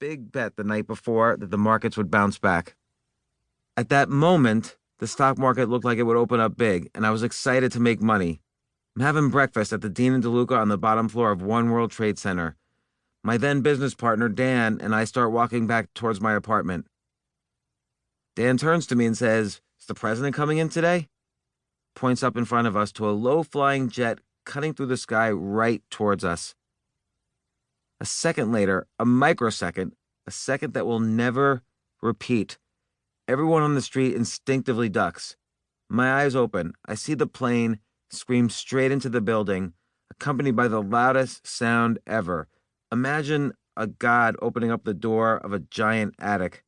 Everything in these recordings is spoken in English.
big bet the night before that the markets would bounce back. At that moment, the stock market looked like it would open up big, and I was excited to make money. I'm having breakfast at the Dean and DeLuca on the bottom floor of One World Trade Center. My then business partner, Dan, and I start walking back towards my apartment. Dan turns to me and says, "Is the president coming in today?" Points up in front of us to a low-flying jet cutting through the sky right towards us. A second later, a microsecond, a second that will never repeat. Everyone on the street instinctively ducks. My eyes open. I see the plane scream straight into the building, accompanied by the loudest sound ever. Imagine a god opening up the door of a giant attic.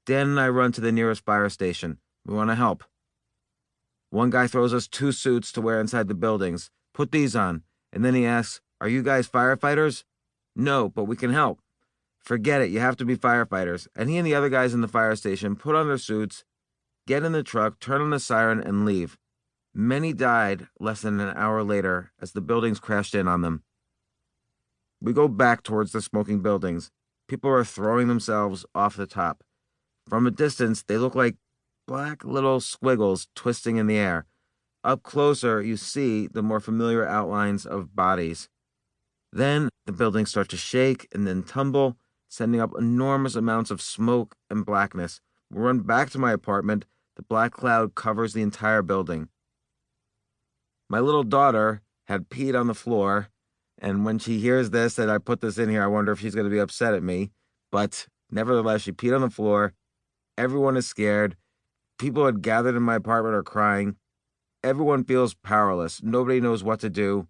Dan and I run to the nearest fire station. We want to help. One guy throws us 2 suits to wear inside the buildings. "Put these on." And then he asks, "Are you guys firefighters?" "No, but we can help." "Forget it, you have to be firefighters." And he and the other guys in the fire station put on their suits, get in the truck, turn on the siren, and leave. Many died less than an hour later as the buildings crashed in on them. We go back towards the smoking buildings. People are throwing themselves off the top. From a distance, they look like black little squiggles twisting in the air. Up closer, you see the more familiar outlines of bodies. Then the buildings start to shake and then tumble, sending up enormous amounts of smoke and blackness. We run back to my apartment. The black cloud covers the entire building. My little daughter had peed on the floor, and when she hears this, that I put this in here, I wonder if she's going to be upset at me. But nevertheless, she peed on the floor. Everyone is scared. People had gathered in my apartment are crying. Everyone feels powerless. Nobody knows what to do.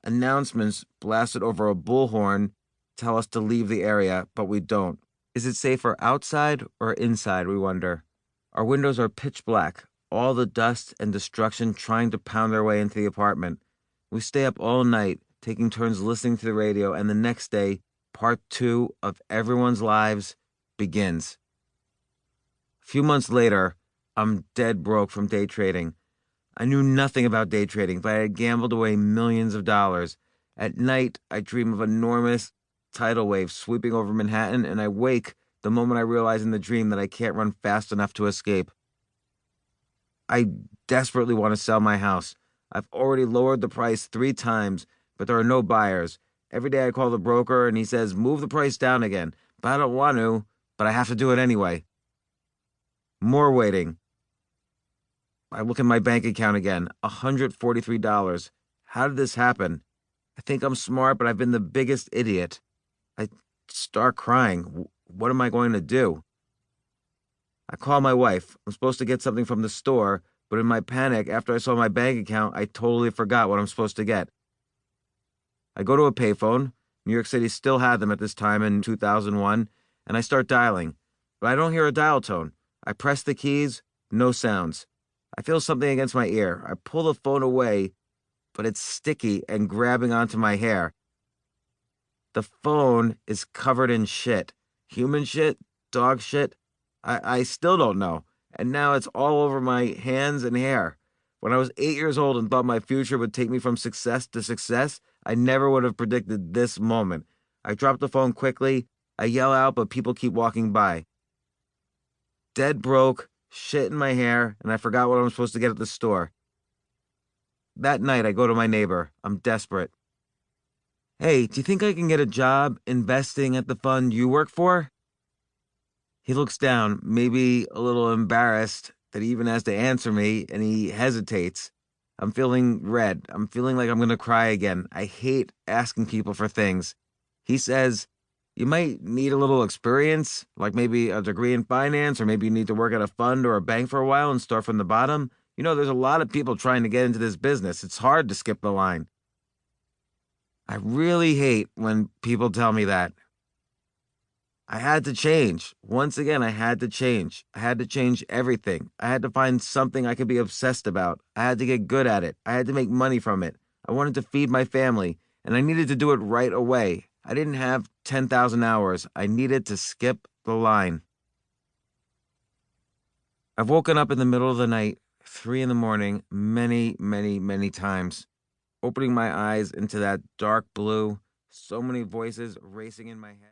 Announcements blasted over a bullhorn tell us to leave the area, but we don't. Is it safer outside or inside, we wonder. Our windows are pitch black, all the dust and destruction trying to pound their way into the apartment. We stay up all night, taking turns listening to the radio, and the next day, part 2 of everyone's lives begins. A few months later, I'm dead broke from day trading. I knew nothing about day trading, but I had gambled away millions of dollars. At night, I dream of enormous tidal waves sweeping over Manhattan, and I wake the moment I realize in the dream that I can't run fast enough to escape. I desperately want to sell my house. I've already lowered the price 3 times, but there are no buyers. Every day I call the broker, and he says, "Move the price down again." But I don't want to, but I have to do it anyway. More waiting. I look at my bank account again, $143. How did this happen? I think I'm smart, but I've been the biggest idiot. I start crying. What am I going to do? I call my wife. I'm supposed to get something from the store, but in my panic, after I saw my bank account, I totally forgot what I'm supposed to get. I go to a payphone. New York City still had them at this time in 2001, and I start dialing. But I don't hear a dial tone. I press the keys, no sounds. I feel something against my ear. I pull the phone away, but it's sticky and grabbing onto my hair. The phone is covered in shit. Human shit? Dog shit? I still don't know. And now it's all over my hands and hair. When I was 8 years old and thought my future would take me from success to success, I never would have predicted this moment. I drop the phone quickly. I yell out, but people keep walking by. Dead broke, shit in my hair, and I forgot what I'm supposed to get at the store. That night, I go to my neighbor. I'm desperate. "Hey, do you think I can get a job investing at the fund you work for?" He looks down, maybe a little embarrassed that he even has to answer me, and he hesitates. I'm feeling red. I'm feeling like I'm going to cry again. I hate asking people for things. He says, "You might need a little experience, like maybe a degree in finance, or maybe you need to work at a fund or a bank for a while and start from the bottom. There's a lot of people trying to get into this business. It's hard to skip the line." I really hate when people tell me that. I had to change. Once again, I had to change. I had to change everything. I had to find something I could be obsessed about. I had to get good at it. I had to make money from it. I wanted to feed my family, and I needed to do it right away. I didn't have 10,000 hours. I needed to skip the line. I've woken up in the middle of the night, 3 in the morning, many, many, many times, opening my eyes into that dark blue, so many voices racing in my head.